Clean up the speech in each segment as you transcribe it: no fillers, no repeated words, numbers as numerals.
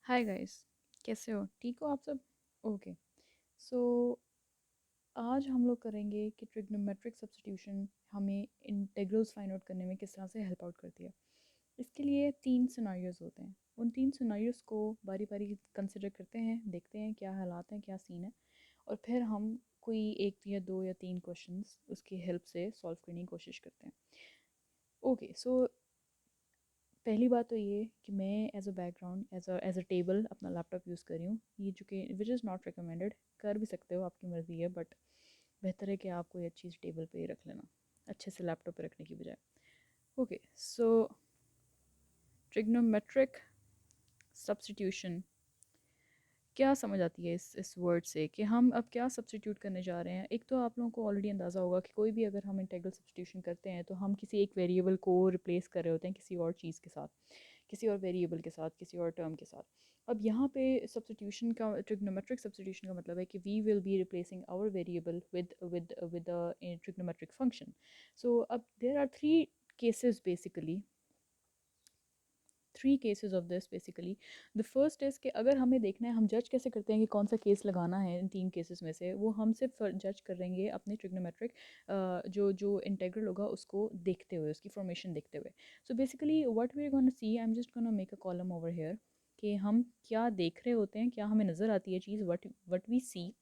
Hi guys, कैसे हो? ठीक हो आप सब? ओके। सो आज हम लोग करेंगे कि ट्रिग्नोमेट्रिक सब्स्टिट्यूशन हमें इंटीग्रल्स फाइंड आउट करने में किस तरह से हेल्प आउट करती है। इसके लिए तीन सिनारियोज होते हैं। उन तीन सिनारियोज को बारी बारी कंसिडर करते हैं, देखते हैं क्या हालात हैं, क्या सीन है, और फिर हम कोई एक या दो या तीन क्वेश्चंस उसकी हेल्प से सॉल्व करने की कोशिश करते हैं। ओके, सो पहली बात तो ये कि मैं as a background as a table अपना लैपटॉप यूज़ कर रही हूँ, ये जो कि विच इज़ नॉट रिकमेंडेड। कर भी सकते हो, आपकी मर्ज़ी है, बट बेहतर है कि आप कोई अच्छी चीज़ टेबल पे ही रख लेना, अच्छे से लैपटॉप पे रखने की बजाय। ओके, सो ट्रिग्नोमेट्रिक सब्स्टिट्यूशन क्या समझ आती है इस वर्ड से कि हम अब क्या सब्स्टिट्यूट करने जा रहे हैं। एक तो आप लोगों को ऑलरेडी अंदाज़ा होगा कि कोई भी अगर हम इंटीग्रल सब्स्टिट्यूशन करते हैं तो हम किसी एक वेरिएबल को रिप्लेस कर रहे होते हैं किसी और चीज़ के साथ, किसी और वेरिएबल के साथ, किसी और टर्म के साथ। अब यहाँ पे सब्स्टिट्यूशन का, ट्रिग्नोमेट्रिक सब्स्टिट्यूशन का मतलब है कि we will be replacing our variable with a trigonometric function. So अब there are cases basically three cases of this basically. The first is कि अगर हमें देखना है, हम जज कैसे करते हैं कि कौन सा केस लगाना है इन तीन केसेस में से, वो हम सिर्फ जज करेंगे अपने ट्रिग्नोमेट्रिक जो जो इंटेग्रल होगा उसको देखते हुए, उसकी फॉर्मेशन देखते हुए। So basically what we are gonna see, I am just gonna make a column over here कि हम क्या देख रहे होते हैं, क्या हमें नज़र आती है चीज़, वट वी सी,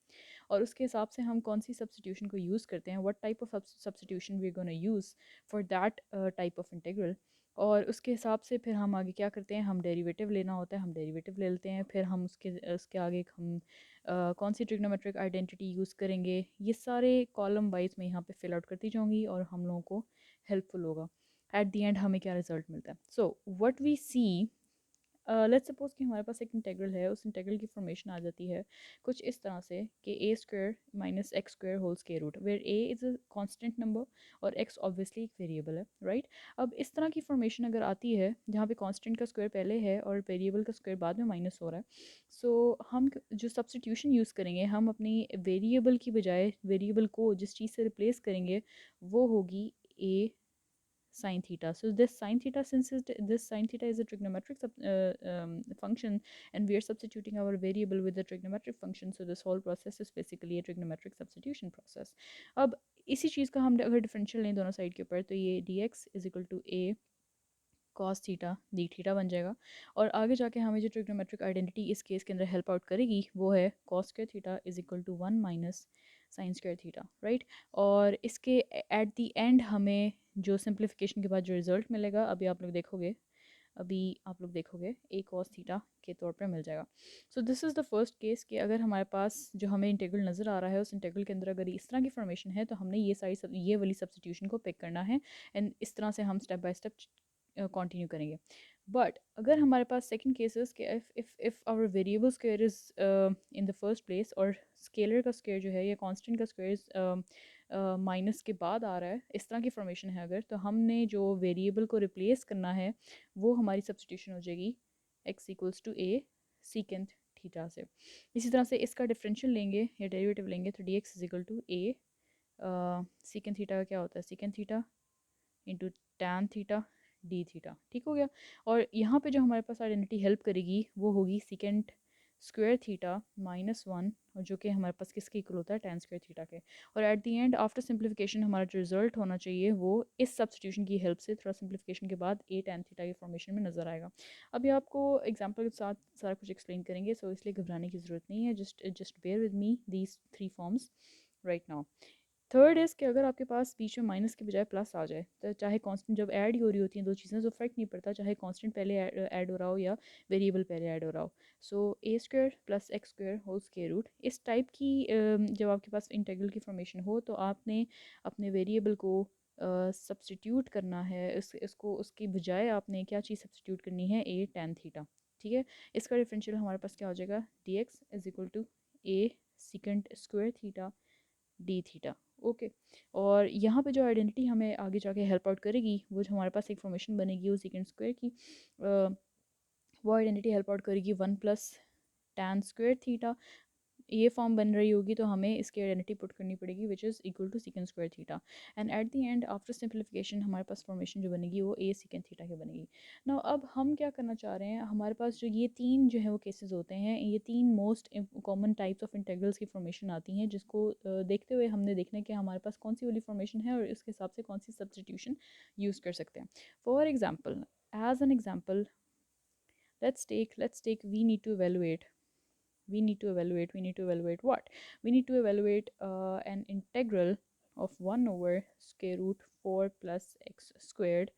और उसके हिसाब से हम कौन सी सब्स्टिट्यूशन को यूज़ करते हैं, what type of substitution we are gonna use for that type of integral. और उसके हिसाब से फिर हम आगे क्या करते हैं, हम डेरिवेटिव लेना होता है, हम डेरिवेटिव ले लेते हैं, फिर हम उसके उसके आगे हम कौन सी ट्रिग्नोमेट्रिक आइडेंटिटी यूज़ करेंगे। ये सारे कॉलम वाइज मैं यहाँ पे फिल आउट करती जाऊँगी और हम लोगों को हेल्पफुल होगा एट द एंड हमें क्या रिजल्ट मिलता है। So what we see, let's suppose कि हमारे पास एक इंटीग्रल है, उस इंटीग्रल की फॉर्मेशन आ जाती है कुछ इस तरह से कि a square minus x square whole square root, where a is a constant number और एक्स ऑब्वियसली एक वेरिएबल है, राइट। अब इस तरह की फॉर्मेशन अगर आती है जहाँ पे कांस्टेंट का स्क्वायर पहले है और वेरिएबल का स्क्वायर बाद में माइनस हो रहा है, सो हम जो सब्स्टिट्यूशन यूज़ करेंगे, हम अपनी वेरिएबल की बजाय वेरिएबल को जिस चीज़ से रिप्लेस करेंगे वो होगी ए sine theta. So this sine theta, this sine theta is a trigonometric function, and we are substituting our variable with the trigonometric function. So this whole process is basically a trigonometric substitution process. अब इसी चीज़ का हम अगर differential लें दोनों side के ऊपर, तो ये dx is equal to a cos theta D theta बन जाएगा। और आगे जाके हमें जो ट्रिग्नोमेट्रिक आइडेंटिटी इस केस के अंदर हेल्प आउट करेगी वो है cos square theta is equal to 1 minus sine square theta, right. और इसके एट द एंड हमें जो सिंप्लीफिकेशन के बाद जो रिजल्ट मिलेगा, अभी आप लोग देखोगे ए कॉस थीटा के तौर पर मिल जाएगा। So this is the first case कि अगर हमारे पास जो हमें इंटीग्रल नज़र आ रहा है उस इंटीग्रल के अंदर अगर इस तरह की फॉर्मेशन है तो हमने ये वाली सब्स्टिट्यूशन को पिक करना है, एंड इस तरह से हम स्टेप बाय स्टेप कंटिन्यू करेंगे। बट अगर हमारे पास सेकंड केसेस के if our variable square is in the first place और स्केलर का स्क्वायर जो है या कांस्टेंट का स्क्वायर माइनस के बाद आ रहा है, इस तरह की फॉर्मेशन है अगर, तो हमने जो वेरिएबल को रिप्लेस करना है वो हमारी सब्स्टिट्यूशन हो जाएगी x equals to a secant theta से। इसी तरह से इसका डिफरेंशियल लेंगे या डेरिवेटिव लेंगे तो d x is equal to a secant theta का क्या होता है, secant theta into tan theta D theta, ठीक हो गया। और यहाँ पे जो हमारे पास आइडेंटिटी हेल्प करेगी वो होगी secant square theta minus one, और जो कि हमारे पास किसके इक्वल होता है, टैन स्क्वायर थीटा के। और eight the end after simplification हमारा जो रिजल्ट होना चाहिए वो इस सब्स्टिट्यूशन की हेल्प से थोड़ा सिंप्लीफिकेशन के बाद ए टैन थीटा की फॉर्मेशन में नज़र आएगा। अभी आपको एग्जाम्पल के साथ सारा कुछ एक्सप्लेन करेंगे, सो इसलिए घबराने की ज़रूरत नहीं है, just bear with me these three forms right now. Third is कि अगर आपके पास बीच में माइनस के बजाय प्लस आ जाए, तो चाहे कांस्टेंट जब ऐड ही हो रही होती हैं दो चीज़ें तो फ़र्क नहीं पड़ता, चाहे कांस्टेंट पहले ऐड हो रहा हो या वेरिएबल पहले ऐड हो रहा हो। So a square plus x square whole square root, इस टाइप की जब आपके पास इंटीग्रल की फॉर्मेशन हो तो आपने अपने वेरिएबल को सब्स्टिट्यूट करना है, इसको उसकी बजाय आपने क्या चीज़ सब्स्टिट्यूट करनी है, ए टैन थीटा, ठीक है। इसका डिफरेंशियल हमारे पास क्या हो जाएगा, d x is equal to a secant square theta D theta, okay. और यहाँ पे जो आइडेंटिटी हमें आगे जाके हेल्प आउट करेगी, वो जो हमारे पास एक फॉर्मेशन बनेगी वो सेकंड स्क्वायर की, वो आइडेंटिटी हेल्प आउट करेगी 1 प्लस टैन स्क्वायर थीटा ये फॉर्म बन रही होगी तो हमें इसकी आइडेंटिटी पुट करनी पड़ेगी which is equal to secant square theta, and at the end after simplification हमारे पास फॉर्मेशन जो बनेगी वो ए सीकेंड थीटा की बनेगी। नाउ अब हम क्या करना चाह रहे हैं, हमारे पास जो ये तीन जो है वो केसेस होते हैं, ये तीन most common types of integrals की फॉर्मेशन आती हैं, जिसको देखते हुए हमने देखना है कि हमारे पास कौन सी वाली फॉर्मेशन है और इसके हिसाब से कौन सी सब्सटीट्यूशन यूज़ कर सकते हैं। For example, as an example, let's take we need to evaluate what? We need to evaluate an integral of 1 over square root 4 plus x squared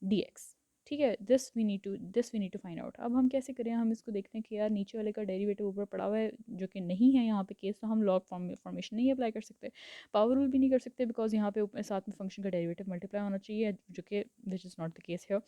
dx। ठीक है, this we need to find out. अब हम कैसे करें, हम इसको देखते हैं कि यार नीचे वाले का डेरिवेटिव ऊपर पड़ा हुआ है जो कि नहीं है यहाँ पे केस, तो हम लॉग फॉर्मेशन नहीं अप्लाई कर सकते, पावर रूल भी नहीं कर सकते, बिकॉज यहाँ पे साथ में फंक्शन का डेरिवेटिव मल्टीप्लाई होना चाहिए, जो कि which is not the case है।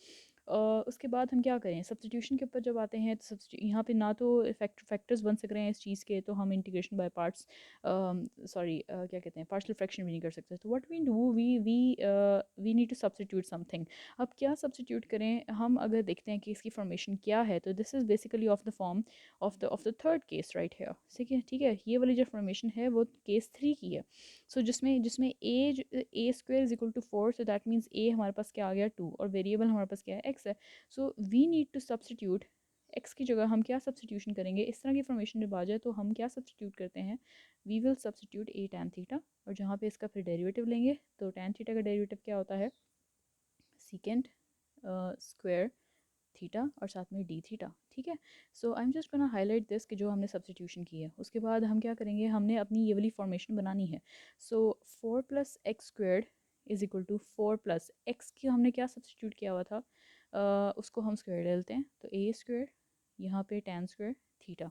उसके बाद हम क्या करें, सब्सटीट्यूशन के ऊपर जब आते हैं तो यहाँ पे ना तो फैक्टर्स बन सक रहे हैं इस चीज़ के, तो हम इंटीग्रेशन बाय पार्ट्स क्या कहते हैं पार्शियल फ्रैक्शन भी नहीं कर सकते, तो what we do, we need to substitute something. अब क्या सब्सटीट्यूट करें, हम अगर देखते हैं कि इसकी फॉर्मेशन क्या है, तो this is basically of the form of the third case right है। ठीक है, ये वाली जो फॉर्मेशन है वो केस 3 की है। सो जिसमें जिसमें a square is equal to 4, so that means a हमारे पास क्या आ गया 2, और वेरिएबल हमारे पास क्या है x है। So we need to substitute x की जगह हम क्या सब्सटीट्यूशन करेंगे, इस तरह की फॉर्मेशन जब आ जाए तो हम क्या सब्सटीट्यूट करते हैं, we will substitute a tan theta, और जहाँ पे इसका फिर डेरिवेटिव लेंगे तो टैन थीटा का डेरिवेटिव क्या होता है, सीकेंड स्क्वायर थीटा और साथ में डी थीटा। ठीक है, so I am just gonna highlight this कि जो हमने सब्सटीट्यूशन की है, उसके बाद हम क्या करेंगे, हमने अपनी ये वाली फॉर्मेशन बनानी है। So 4 plus x squared is equal to 4 plus x की हमने क्या सब्सटीट्यूट किया हुआ था, उसको हम स्क्वायर डालते हैं, तो ए स्क्वायर यहाँ पे टेन स्क्वायर थीटा।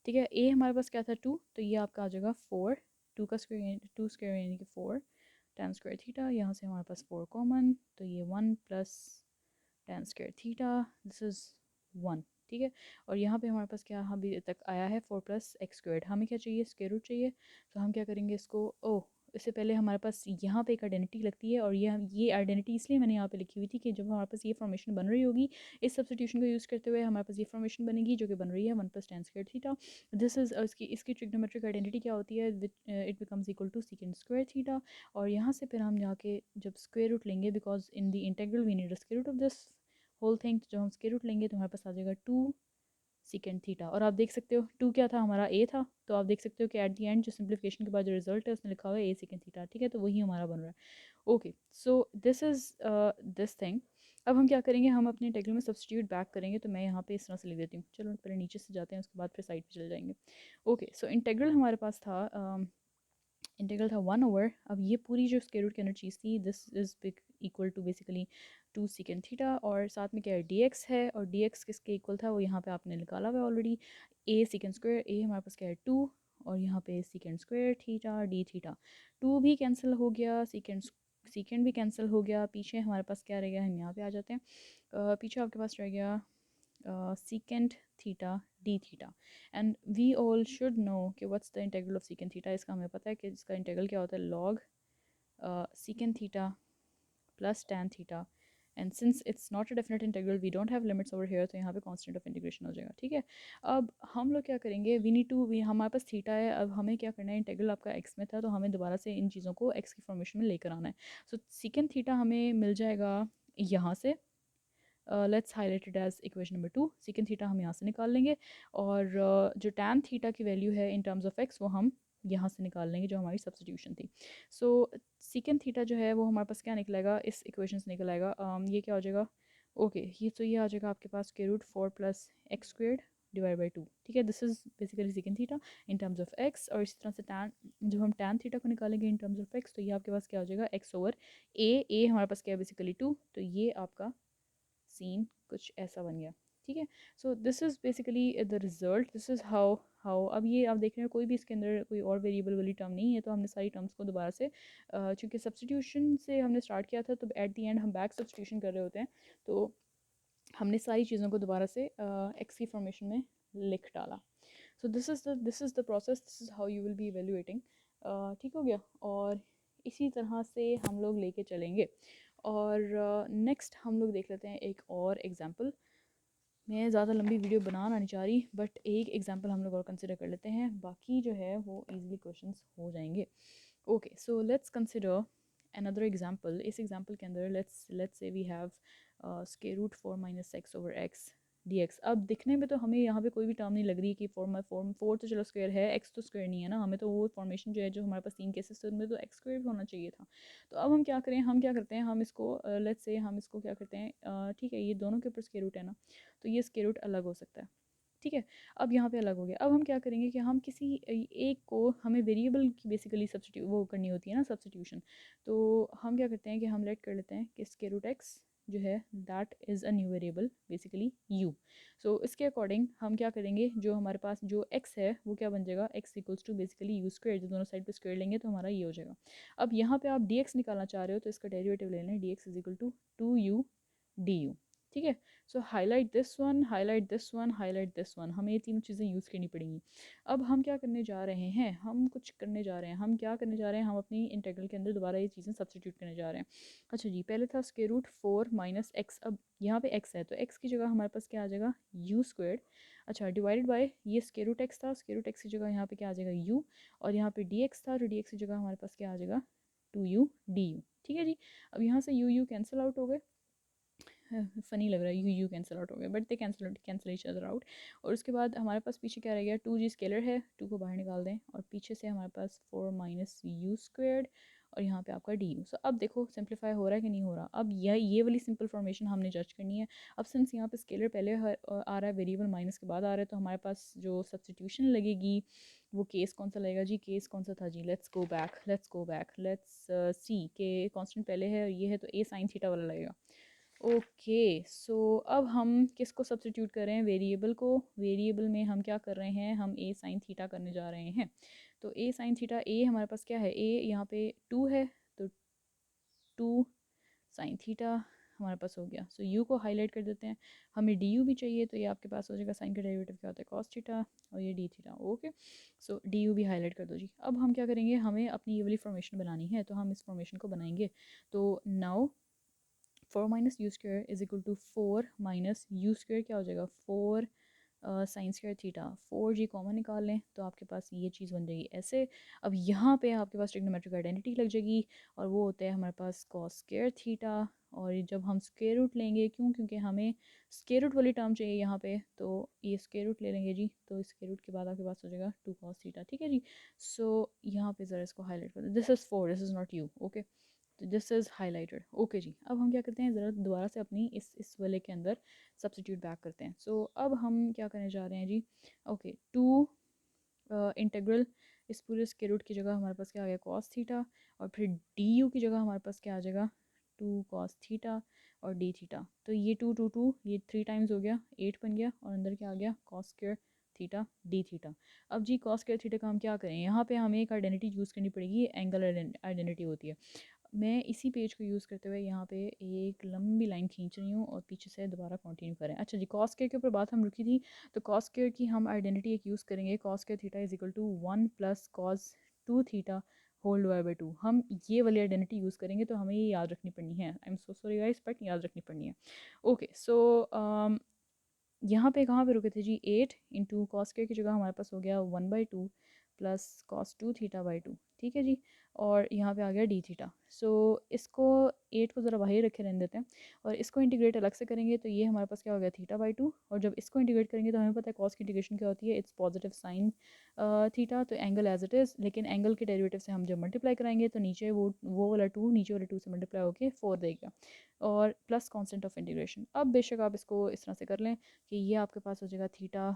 ठीक है, ए हमारे पास क्या था 2, तो ये आपका आ जाएगा 4, 2 का स्क्वायर 2 स्क्वायर यानी कि 4 टेन स्क्वायर थीटा, यहाँ से हमारे पास 4 कॉमन, तो ये 1 plus tan square theta, this is 1। ठीक है, और यहाँ पे हमारे पास क्या अभी तक आया है 4 प्लस एक्स स्क्वायर्ड, हमें क्या चाहिए, स्क्वायर रूट चाहिए, तो हम क्या करेंगे इसको, ओह इससे पहले हमारे पास यहाँ पे एक आइडेंटिटी लगती है, और ये आइडेंटिटी इसलिए मैंने यहाँ पे लिखी हुई थी कि जब हमारे पास ये फॉर्मेशन बन रही होगी, इस सब्सटीट्यूशन को यूज़ करते हुए हमारे पास ये फॉर्मेशन बनेगी जो कि बन रही है 1 plus tan square theta. This is इसकी ट्रिग्नोमेट्रिक आइडेंटिटी क्या होती है, it becomes equal to secant square theta, और यहाँ से फिर हम जाके जब स्क्वायर रूट लेंगे, because in the integral we need a square root of this whole thing, जब हम स्क्वायर रूट लेंगे तो हमारे पास आ जाएगा 2 सेकेंड थीटा, और आप देख सकते हो 2 क्या था, हमारा ए था, तो आप देख सकते हो कि एट द एंड जो सिंप्लीफिकेशन के बाद जो रिजल्ट है उसमें लिखा हुआ है ए सेकेंड थीटा। ठीक है, तो वही हमारा बन रहा है। Okay, so this is this thing. अब हम क्या करेंगे, हम अपने इंटीग्रल में सब्सटीट्यूट बैक करेंगे, तो मैं यहाँ पे इस तरह से लिख देती हूँ, चलो पहले नीचे से जाते हैं उसके बाद फिर साइड पे चले जाएंगे। ओके, सो इंटीग्रल हमारे पास था इंटीग्रल था 1 ओवर, अब ये पूरी जो स्क्वायर रूट के अंदर चीज़ थी, this is equal to basically 2 secant theta, और साथ में क्या है डी एक्स है, और डी एक्स किसके इक्वल था वो यहाँ पे आपने निकाला हुआ है ऑलरेडी, ए सेकेंड स्क्वायर, ए हमारे पास क्या है 2, और यहाँ पे second square theta D theta, 2 भी कैंसिल हो गया, सेकेंड भी कैंसिल हो गया, पीछे हमारे पास क्या रह गया, हम यहाँ पे आ जाते हैं, पीछे आपके पास रह गया secant theta d theta, and we all should know कि what's the integral of secant theta, इसका हमें पता है कि इसका इंटीग्रल क्या होता है, log secant theta plus tan theta, and since it's not a definite integral we don't have limits over here, तो यहाँ पे constant of integration हो जाएगा। ठीक है, अब हम लोग क्या करेंगे, हमारे पास थीटा है, अब हमें क्या करना है, इंटीग्रल आपका x में था तो हमें दोबारा से इन चीज़ों को x की फॉर्मेशन में लेकर आना है। सो secant थीटा हमें मिल जाएगा यहाँ से, let's highlighted as equation number 2, secant theta हम यहाँ से निकाल लेंगे, और जो टैन थीटा की वैल्यू है इन टर्म्स ऑफ एक्स वो हम यहाँ से निकाल लेंगे जो हमारी सब्सटीट्यूशन थी। सो सीकेंड थीटा जो है वो हमारे पास क्या निकलेगा, इस इक्वेशन से निकल आएगा, ये क्या हो जाएगा, ओके ये तो ये आ जाएगा आपके पास के root 4 plus x squared divide by 2। ठीक है, this is basically secant theta in terms of x, और इसी तरह से टैन जब हम टैन थीटा को निकालेंगे इन टर्म्स ऑफ एक्स, तो ये आपके पास क्या हो जाएगा, एक्स ओवर ए हमारे पास क्या है बेसिकली 2, तो ये आपका सीन कुछ ऐसा बन गया। ठीक है, so this is basically the result, this is how how अब ये आप देख रहे हैं कोई भी इसके अंदर कोई और वेरिएबल वाली टर्म नहीं है, तो हमने सारी टर्म्स को दोबारा से चूँकि सब्सटीट्यूशन से हमने स्टार्ट किया था, तो एट द एंड हम बैक सब्सटीट्यूशन कर रहे होते हैं, तो हमने सारी चीज़ों को दोबारा से एक्स की फॉर्मेशन में लिख डाला। So this is the process, this is how you will B evaluating. ठीक हो गया, और इसी तरह से हम लोग लेके चलेंगे, और नेक्स्ट हम लोग देख लेते हैं एक और एग्जांपल। मैं ज़्यादा लंबी वीडियो बनाना नहीं चाह रही, बट एक एग्जांपल हम लोग और कंसिडर कर लेते हैं, बाकी जो है वो इजीली क्वेश्चंस हो जाएंगे। Okay, so let's consider another example. इस एग्जांपल के अंदर let's say we have square root 4 minus x over x d x. अब दिखने में तो हमें यहाँ पे कोई भी टर्म नहीं लग रही कि फोर तो चलो स्क्वायर है, एक्स तो स्क्वायर नहीं है ना, हमें तो वो फॉर्मेशन जो है जो हमारे पास 3 केसेस थे उनमें तो एक्स स्क्वायर भी होना चाहिए था। तो अब हम क्या करें, हम क्या करते हैं, हम इसको लेट्स से हम इसको क्या करते हैं, ठीक है, ये दोनों के ऊपर स्क्वायर रूट है ना, तो ये स्क्वायर रूट अलग हो सकता है, ठीक है। अब यहाँ पे अलग हो गया। अब हम क्या करेंगे कि हम किसी एक को, हमें वेरिएबल की बेसिकली सब्स्टिट्यूट वो करनी होती है ना, सब्स्टिट्यूशन। तो हम क्या करते हैं कि हम लेट कर लेते हैं कि स्क्वायर रूट एक्स जो है that is a new variable basically u. So इसके अकॉर्डिंग हम क्या करेंगे, जो हमारे पास जो एक्स है वो क्या बन जाएगा, x equals to basically u square, जो दोनों साइड पे स्क्वायर लेंगे तो हमारा ये हो जाएगा। अब यहाँ पे आप डी एक्स निकालना चाह रहे हो तो इसका डेरिवेटिव ले लें, d x is equal to 2u du, ठीक है। So highlight this one, highlight this one, highlight this one, हमें ये तीनों चीज़ें यूज़ करनी पड़ेंगी। अब हम क्या करने जा रहे हैं, हम कुछ करने जा रहे हैं, हम क्या करने जा रहे हैं, हम अपनी इंटेग्रल के अंदर दोबारा ये चीज़ें सब्स्टिट्यूट करने जा रहे हैं। अच्छा जी, पहले था स्क्वायर रूट 4 माइनस एक्स। अब यहाँ पे एक्स है तो एक्स की जगह हमारे पास क्या आ जाएगा, यू स्क्वायर्ड। अच्छा, डिवाइडेड बाय ये स्क्वायर रूट एक्स था, स्क्वायर रूट एक्स की जगह यहाँ पे क्या आ जाएगा यू, और यहाँ पे डी एक्स था तो डी एक्स की जगह हमारे पास क्या आ जाएगा 2u du, ठीक है जी। अब यहाँ से यू कैंसिल आउट हो गए, फ़नी लग रहा है, यू कैंसिल आउट हो गया, but they cancel each other out. और उसके बाद हमारे पास पीछे क्या रह गया, 2g स्केलर है, 2 को बाहर निकाल दें, और पीछे से हमारे पास 4 माइनस यू स्क्वेयर्ड, और यहाँ पे आपका डी यू। सो अब देखो सिंप्लीफाई हो रहा है कि नहीं हो रहा। अब ये वाली सिंपल फॉर्मेशन हमने जज करनी है। अब सिंस यहाँ पे स्केलर पहले आ रहा है, वेरिएबल माइनस के बाद आ रहा है, तो हमारे पास जो सब्सटीट्यूशन लगेगी वो केस कौन सा लगेगा जी, केस कौन सा था जी, let's go back, let's see के कांस्टेंट पहले है और ये है, तो ए साइन थीटा वाला लगेगा। ओके, सो अब हम किसको सब्स्टिट्यूट कर रहे हैं, वेरिएबल को। वेरिएबल में हम क्या कर रहे हैं, हम ए साइन थीटा करने जा रहे हैं। तो ए साइन थीटा, ए हमारे पास क्या है, ए यहाँ पे 2 है, तो 2 साइन थीटा हमारे पास हो गया। सो यू को हाईलाइट कर देते हैं, हमें डी यू भी चाहिए, तो ये आपके पास हो जाएगा, साइन का डेरिवेटिव क्या होता है, कॉस थीटा, और ये D theta. Okay, so D you भी हाईलाइट कर दो जी। अब हम क्या करेंगे, हमें अपनी ये वाली फॉर्मेशन बनानी है, तो हम इस फॉर्मेशन को बनाएंगे। तो now 4 minus u square is equal to 4 minus u square क्या हो जाएगा, 4 sign square theta. 4g common निकाल लें तो आपके पास ये चीज़ बन जाएगी ऐसे। अब यहाँ पे आपके पास ट्रिग्नोमेट्रिक आइडेंटिटी लग जाएगी, और वो होता है हमारे पास कॉस स्क्वायर थीटा। और जब हम स्क्वायर रूट लेंगे, क्यों, क्योंकि हमें स्क्वायर रूट वाली टर्म चाहिए यहाँ पे, तो ये स्क्वायर रूट ले लेंगे जी, तो स्क्वायर रूट के बाद आपके पास हो जाएगा 2 कॉस थीटा, ठीक है जी। सो यहाँ पे ज़रा इसको हाईलाइट कर दो, this is 4, this is not you, okay, तो दिस इज़ हाईलाइटेड। ओके जी, अब हम क्या करते हैं, ज़रा दोबारा से अपनी इस वाले के अंदर सब्स्टिट्यूट बैक करते हैं। सो अब हम क्या करने जा रहे हैं जी, ओके, टू इंटीग्रल इस पूरे स्क्वायर रूट की जगह हमारे पास क्या आ गया, कॉस थीटा, और फिर डी यू की जगह हमारे पास क्या आ जाएगा, 2 कॉस थीटा और डी थीटा। तो ये 2 ये 3 टाइम्स हो गया, 8 बन गया, और अंदर क्या आ गया, cos square theta D theta. अब जी कॉस स्क्वायर थीटा का हम क्या करें, यहाँ पे हमें एक आइडेंटिटी यूज़ करनी पड़ेगी, एंगल आइडेंटिटी होती है। मैं इसी पेज को यूज़ करते हुए यहाँ पे एक लंबी लाइन खींच रही हूँ और पीछे से दोबारा कंटिन्यू करें। अच्छा जी, कॉस स्क्वायर के ऊपर बात हम रुकी थी, तो कॉस स्क्वायर की हम आइडेंटिटी एक यूज़ करेंगे, cos square theta is equal to 1 plus cos 2 theta whole divide by 2। हम ये वाली आइडेंटिटी यूज़ करेंगे, तो हमें ये याद रखनी पड़नी है। I am so sorry guys, but याद रखनी पड़नी है। ओके, सो यहाँ पे कहाँ पे रुके थे जी, 8 इंटू कॉस स्क्वायर की जगह हमारे पास हो गया 1/2 प्लस कॉस 2 थीटा बाई 2, ठीक है जी। और यहाँ पे आ गया डी थीटा। सो इसको 8 को ज़रा बाहर रखे रहने देते हैं, और इसको इंटीग्रेट अलग से करेंगे, तो ये हमारे पास क्या हो गया, थीटा बाई 2। और जब इसको इंटीग्रेट करेंगे तो हमें पता है कॉस की इंटीग्रेशन क्या होती है, इट्स पॉजिटिव साइन थीटा, तो एंगल एज इट इज़, लेकिन एंगल के डेरिवेटिव से हम जब मल्टीप्लाई कराएंगे तो नीचे वो वाला 2 नीचे वाले 2 से मल्टीप्लाई होकर 4 देगा, और प्लस कॉन्स्टेंट ऑफ इंटीग्रेशन। अब बेशक आप इसको इस तरह से कर लें कि ये आपके पास हो जाएगा थीटा,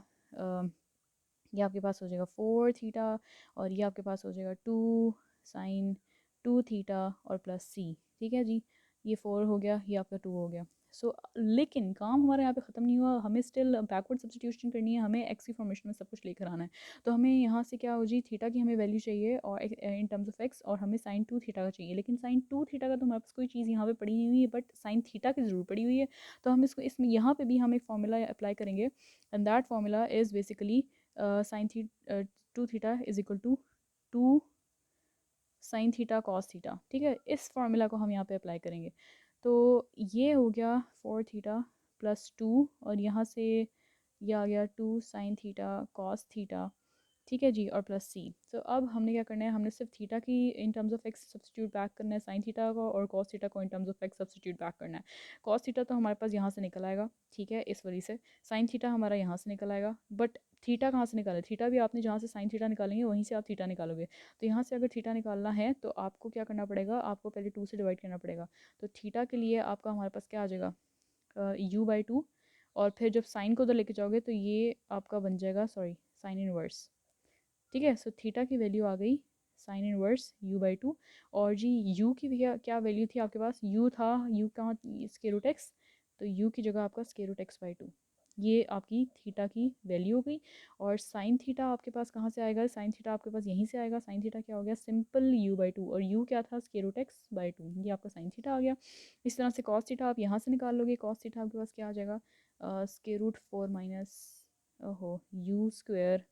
ये आपके पास हो जाएगा 4 थीटा, और ये आपके पास हो जाएगा 2 साइन 2 थीटा और प्लस सी, ठीक है जी। ये 4 हो गया, ये आपका 2 हो गया। सो लेकिन काम हमारे यहाँ पे ख़त्म नहीं हुआ, हमें स्टिल बैकवर्ड सब्स्टिट्यूशन करनी है, हमें एक्स की फॉर्मेशन में सब कुछ लेकर आना है। तो हमें यहाँ से क्या हो जी, थीटा की हमें वैल्यू चाहिए, और इन टर्म्स ऑफ एक्स, और हमें साइन 2 थीटा का चाहिए, लेकिन साइन 2 थीटा का तो हमारे पास कोई चीज़ यहाँ पे पड़ी नहीं हुई है, बट साइन थीटा की ज़रूर पड़ी हुई है। तो हम इसको इसमें यहाँ पे भी हम एक फार्मूला अप्लाई करेंगे, and that formula is basically sine थी 2 theta is equal to 2 sine theta cos theta, ठीक है। इस फार्मूला को हम यहाँ पे अप्लाई करेंगे, तो ये हो गया 4 थीटा प्लस 2 और यहाँ से ये आ गया 2 साइन थीटा कॉस थीटा, ठीक है जी, और प्लस सी। तो अब हमने क्या करना है, हमने सिर्फ थीटा की इन terms of x substitute back करना है साइन थीटा को, और कॉस थीटा को इन terms of x substitute back करना है। कॉस थीटा तो हमारे पास यहाँ से निकल आएगा, ठीक है, इस वजह से। साइन थीटा हमारा यहाँ से निकल आएगा, बट थीटा कहाँ से निकाले, थीटा भी आपने जहाँ से साइन थीटा निकालेंगे वहीं से आप थीटा निकालोगे। तो यहाँ से अगर थीटा निकालना है तो आपको क्या करना पड़ेगा, आपको पहले 2 से डिवाइड करना पड़ेगा। तो थीटा के लिए आपका हमारे पास क्या आ जाएगा, u/2, और फिर जब साइन को उधर लेके जाओगे तो ये आपका बन जाएगा, सॉरी, साइन इनवर्स, ठीक है। सो थीटा की वैल्यू आ गई साइन इनवर्स u/2। और जी u की क्या क्या वैल्यू थी आपके पास, u था, u कहाँ, स्क्वायर रूट एक्स, तो u की जगह आपका स्क्वायर रूट x/2, ये आपकी थीटा की वैल्यू हो गई। और साइन थीटा आपके पास कहाँ से आएगा, साइन थीटा आपके पास यहीं से आएगा। साइन थीटा क्या हो गया, सिंपल u/2, और u क्या था, स्क्वायर रूट x/2, ये आपका साइन थीटा आ गया। इस तरह से कॉस थीटा आप यहाँ से निकाल लोगे, कॉस थीटा आपके पास क्या आ जाएगा, स्क्वायर रूट 4 माइनस ओहो u स्क्वायर,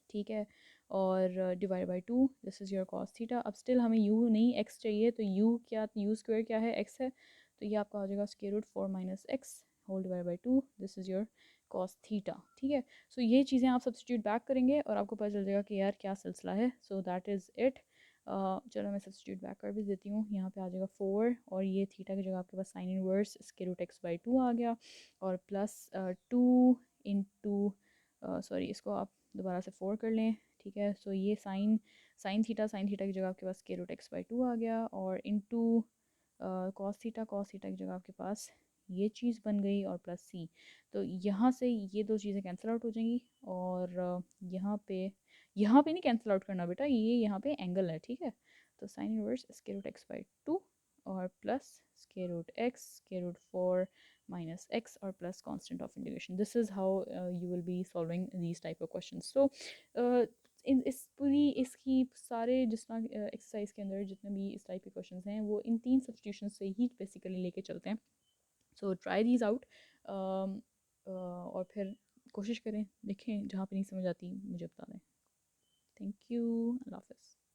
ठीक है, और divide by 2, this is your cos theta. अब स्टिल हमें u नहीं x चाहिए, तो u क्या, u स्क्वायर क्या है, x है, तो ये आपका आ जाएगा square root 4 minus x whole divide by 2, this is your cos theta, ठीक है। सो ये चीज़ें आप सब्सटीट्यूट बैक करेंगे और आपको पता चल जाएगा कि यार क्या सिलसिला है। So that is it. चलो मैं सब्सटीट्यूट बैक कर भी देती हूँ। यहाँ पे आ जाएगा 4, और ये थीटा की जगह आपके पास sine inverse square root x/2 आ गया, और प्लस 2 इंटू, सॉरी, इसको आप दोबारा से 4 कर लें, ठीक है। सो ये साइन थीटा की जगह आपके पास स्क्वायर रूट x/2 आ गया, और इनटू कॉस थीटा की जगह आपके पास ये चीज़ बन गई, और प्लस सी। तो यहाँ से ये दो चीज़ें कैंसिल आउट हो जाएंगी, और यहाँ पे नहीं कैंसिल आउट करना बेटा, ये यहाँ पे एंगल है, ठीक है। तो sign inverse square root x/2 और plus square root x square root 4 minus x और plus constant of integration. This is how you will be solving these type of questions. So in इस पूरी इसकी सारे जितना एक्सरसाइज के अंदर जितने भी इस टाइप के क्वेश्चंस हैं वो इन 3 सब्स्टिट्यूशन से ही बेसिकली लेके चलते हैं। सो ट्राई दीज आउट, और फिर कोशिश करें, देखें, जहाँ पे नहीं समझ आती मुझे बता दें। थैंक यू, अल्लाह हाफ़िज़।